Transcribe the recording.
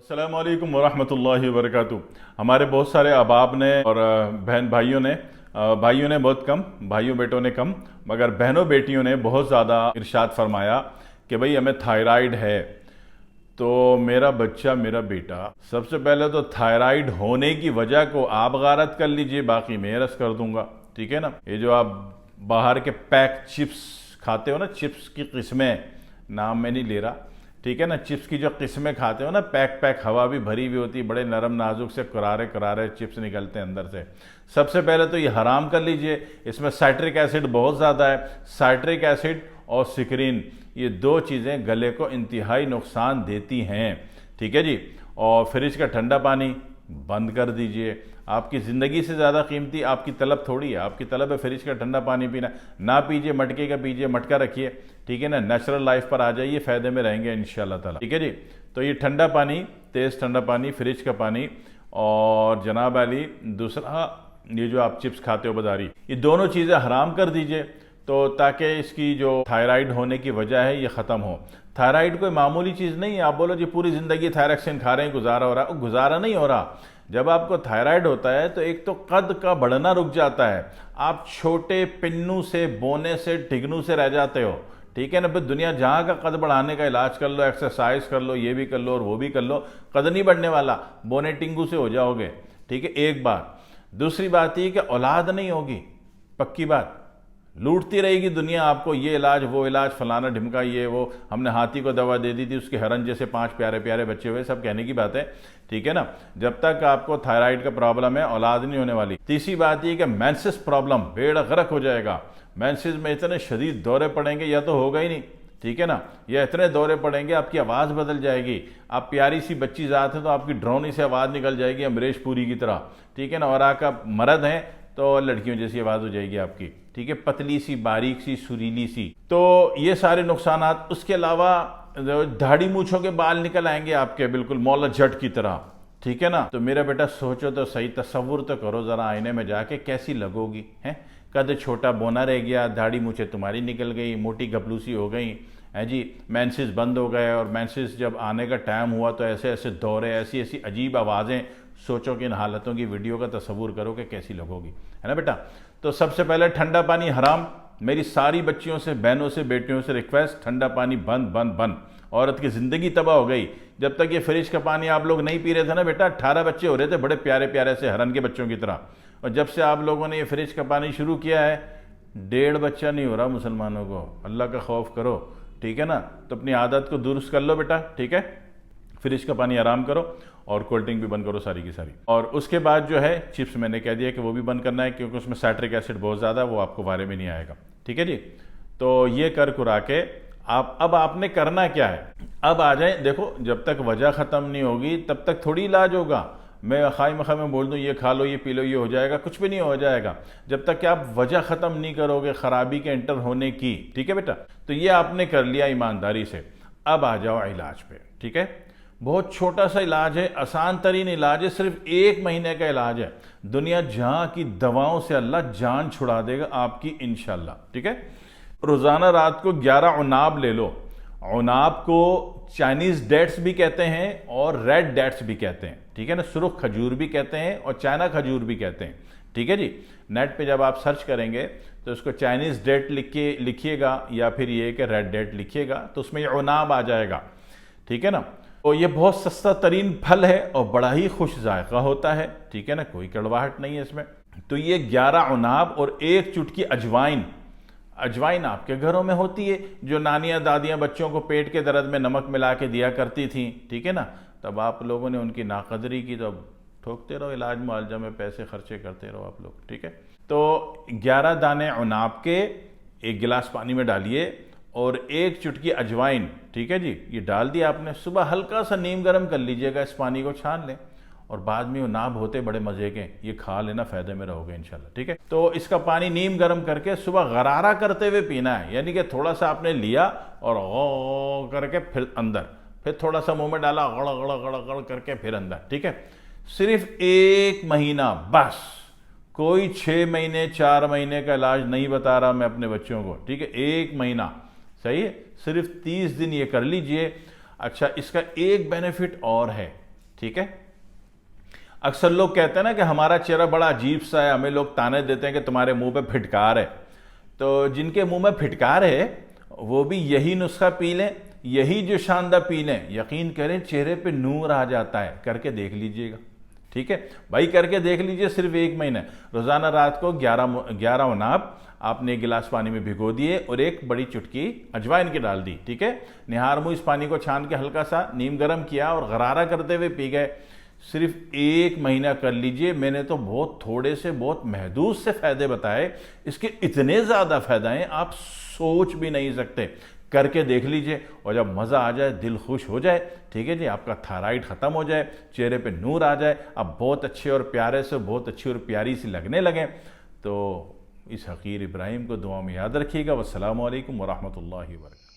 अस्सलाम वालेकुम वरहमतुल्लाहि वबरकातुहू। हमारे बहुत सारे अहबाब ने और बहन भाइयों ने बहुत कम, भाइयों बेटों ने कम, मगर बहनों बेटियों ने बहुत ज़्यादा इरशाद फरमाया कि भाई हमें थायराइड है। तो मेरा बच्चा, मेरा बेटा, सबसे पहले तो थायराइड होने की वजह को आप गारत कर लीजिए, बाकी मैं रस कर दूंगा। ठीक है ना। ये जो आप बाहर के पैक चिप्स खाते हो ना, चिप्स की किस्में, नाम मैं नहीं ले रहा, ठीक है ना, चिप्स की जो किस्में खाते हो ना, पैक हवा भी भरी हुई होती, बड़े नरम नाजुक से करारे करारे चिप्स निकलते हैं अंदर से। सबसे पहले तो ये हराम कर लीजिए। इसमें साइट्रिक एसिड बहुत ज़्यादा है। साइट्रिक एसिड और सिक्रीन, ये दो चीज़ें गले को इंतहाई नुकसान देती हैं। ठीक है जी। और फ्रिज का ठंडा पानी बंद कर दीजिए। आपकी ज़िंदगी से ज़्यादा कीमती आपकी तलब थोड़ी है। आपकी तलब है फ्रिज का ठंडा पानी पीना, ना पीजिए, मटके का पीजिए, मटका रखिए। ठीक है ना। नेचुरल लाइफ पर आ जाइए, फ़ायदे में रहेंगे इंशाल्लाह ताला। ठीक है जी। तो ये ठंडा पानी, तेज़ ठंडा पानी, फ्रिज का पानी, और जनाब अली दूसरा ये जो आप चिप्स खाते हो बाजारी, ये दोनों चीज़ें हराम कर दीजिए, तो ताकि इसकी जो थायराइड होने की वजह है ये ख़त्म हो। थायराइड कोई मामूली चीज़ नहीं है। आप बोलो जी पूरी ज़िंदगी थायरक्सिन खा रहे हैं, गुजारा हो रहा, गुजारा नहीं हो रहा। जब आपको थायराइड होता है तो एक तो कद का बढ़ना रुक जाता है, आप छोटे पिन्नू से, बोने से, टिगनू से रह जाते हो। ठीक है ना। फिर दुनिया जहाँ का कद बढ़ाने का इलाज कर लो, एक्सरसाइज कर लो, ये भी कर लो और वो भी कर लो, कद नहीं बढ़ने वाला, बोने टिंगू से हो जाओगे। ठीक है, एक बात। दूसरी बात ये कि औलाद नहीं होगी, पक्की बात। लूटती रहेगी दुनिया आपको, ये इलाज वो इलाज, फलाना ढिमका, ये वो। हमने हाथी को दवा दे दी थी, उसके हरन जैसे 5 प्यारे प्यारे बच्चे हुए, सब कहने की बात है। ठीक है ना। जब तक आपको थायराइड का प्रॉब्लम है, औलाद नहीं होने वाली। तीसरी बात ये कि मेंसेस प्रॉब्लम बेड़ा गर्क हो जाएगा। मेंसेस में इतने शदीद दौरे पड़ेंगे, या तो होगा ही नहीं, ठीक है ना, या इतने दौरे पड़ेंगे आपकी आवाज़ बदल जाएगी। आप प्यारी सी बच्ची ज़ात है तो आपकी ड्रोनी से आवाज़ निकल जाएगी अमरीश पुरी की तरह। ठीक है ना। और आप मर्द हैं तो लड़कियों जैसी आवाज़ हो जाएगी आपकी। ठीक है, पतली सी, बारीक सी, सुरीली सी। तो ये सारे नुकसानात। उसके अलावा दाढ़ी मूछों के बाल निकल आएंगे आपके, बिल्कुल मौला जट की तरह। ठीक है ना। तो मेरा बेटा सोचो तो सही, तसव्वुर तो करो ज़रा आईने में जाके, कैसी लगोगी हैं। कद छोटा बोना रह गया, दाढ़ी मूछें तुम्हारी निकल गई, मोटी गपलूसी हो गई है जी, मेंसेस बंद हो गए, और मेंसेस जब आने का टाइम हुआ तो ऐसे ऐसे दौरे, ऐसी ऐसी अजीब आवाज़ें। सोचो कि इन हालतों की वीडियो का तसव्वुर करो कि कैसी लगोगी, है ना बेटा। तो सबसे पहले ठंडा पानी हराम। मेरी सारी बच्चियों से, बहनों से, बेटियों से रिक्वेस्ट, ठंडा पानी बंद बंद बंद। औरत की ज़िंदगी तबाह हो गई। जब तक ये फ्रिज का पानी आप लोग नहीं पी रहे थे ना बेटा, 18 बच्चे हो रहे थे बड़े प्यारे प्यारे से, हरन के बच्चों की तरह। और जब से आप लोगों ने ये फ्रिज का पानी शुरू किया है, 1.5 बच्चा नहीं हो रहा मुसलमानों को। अल्लाह का खौफ करो। ठीक है ना। तो अपनी आदत को दुरुस्त कर लो बेटा। ठीक है, फ्रिज का पानी आराम करो, और कोल्ड ड्रिंक भी बंद करो सारी की सारी। और उसके बाद जो है चिप्स मैंने कह दिया कि वो भी बंद करना है, क्योंकि उसमें साइट्रिक एसिड बहुत ज़्यादा है, वो आपको बारे में नहीं आएगा। ठीक है जी। तो ये कर कुरा के अब आपने करना क्या है, अब आ जाए। देखो, जब तक वजह ख़त्म नहीं होगी तब तक थोड़ी इलाज होगा। मैं खाई मखा में बोल दूँ ये खा लो, ये पी लो, ये हो जाएगा, कुछ भी नहीं हो जाएगा जब तक कि आप वजह ख़त्म नहीं करोगे ख़राबी के एंटर होने की। ठीक है बेटा। तो ये आपने कर लिया ईमानदारी से। अब आ जाओ इलाज पे। ठीक है, बहुत छोटा सा इलाज है, आसान तरीन इलाज है, सिर्फ 1 महीने का इलाज है। दुनिया जहां की दवाओं से अल्लाह जान छुड़ा देगा आपकी इंशाल्लाह। ठीक है, रोज़ाना रात को 11 उनाब ले लो। उनाब को चाइनीज़ डेट्स भी कहते हैं और रेड डेट्स भी कहते हैं। ठीक है ना। सुर्ख खजूर भी कहते हैं और चाइना खजूर भी कहते हैं। ठीक है जी। नेट पे जब आप सर्च करेंगे तो उसको चाइनीज़ डेट लिखिएगा, या फिर ये कि रेड डेट लिखिएगा, तो उसमें ये उनाब आ जाएगा। ठीक है ना। तो ये बहुत सस्ता तरीन फल है और बड़ा ही खुश जायका होता है। ठीक है ना, कोई कड़वाहट नहीं है इसमें। तो ये 11 उनाब और 1 चुटकी अजवाइन। अजवाइन आपके घरों में होती है, जो नानियाँ दादियाँ बच्चों को पेट के दर्द में नमक मिला के दिया करती थी। ठीक है ना। तब आप लोगों ने उनकी नाकदरी की, तो अब ठोकते रहो, इलाज मुआवजा में पैसे खर्चे करते रहो आप लोग। ठीक है। तो 11 दाने उनाब के 1 गिलास पानी में डालिए, और 1 चुटकी अजवाइन। ठीक है जी, ये डाल दिया आपने। सुबह हल्का सा नीम गर्म कर लीजिएगा, इस पानी को छान लें, और बाद में वो नाब होते बड़े मजे के, ये खा लेना, फायदे में रहोगे इंशाल्लाह। ठीक है। तो इसका पानी नीम गर्म करके सुबह गरारा करते हुए पीना है, यानी कि थोड़ा सा आपने लिया और ओ करके फिर अंदर, फिर थोड़ा सा मुंह में डाला, गड़ गड़ गड़ गड़ करके फिर अंदर। ठीक है। सिर्फ 1 महीना बस, कोई 6 महीने 4 महीने का इलाज नहीं बता रहा मैं अपने बच्चों को। ठीक है, 1 महीना सही है। सिर्फ 30 दिन ये कर लीजिए। अच्छा, इसका एक बेनिफिट और है, ठीक है। अक्सर लोग कहते हैं ना कि हमारा चेहरा बड़ा अजीब सा है, हमें लोग ताने देते हैं कि तुम्हारे मुंह पे फिटकार है। तो जिनके मुंह में फिटकार है वो भी यही नुस्खा पी लें, यही जो शानदार पी लें, यकीन करें चेहरे पे नूर आ जाता है। करके देख लीजिएगा, ठीक है भाई, करके देख लीजिए। सिर्फ 1 महीना, रोज़ाना रात को 11 अनाब आपने 1 गिलास पानी में भिगो दिए और 1 बड़ी चुटकी अजवाइन की डाल दी, ठीक है। निहार मुंह इस पानी को छान के हल्का सा नीम गर्म किया और गरारा करते हुए पी गए। सिर्फ 1 महीना कर लीजिए। मैंने तो बहुत थोड़े से बहुत महदूद से फ़ायदे बताए, इसके इतने ज़्यादा फ़ायदे आप सोच भी नहीं सकते। करके देख लीजिए और जब मज़ा आ जाए, दिल खुश हो जाए, ठीक है जी, आपका थायराइड ख़त्म हो जाए, चेहरे पे नूर आ जाए, आप बहुत अच्छे और प्यारे से बहुत अच्छी और प्यारी सी लगने लगें, तो इस हकीर इब्राहिम को दुआ में याद रखिएगा। वस्सलामु अलैकुम वरहमतुल्लाहि वबरकातुहू।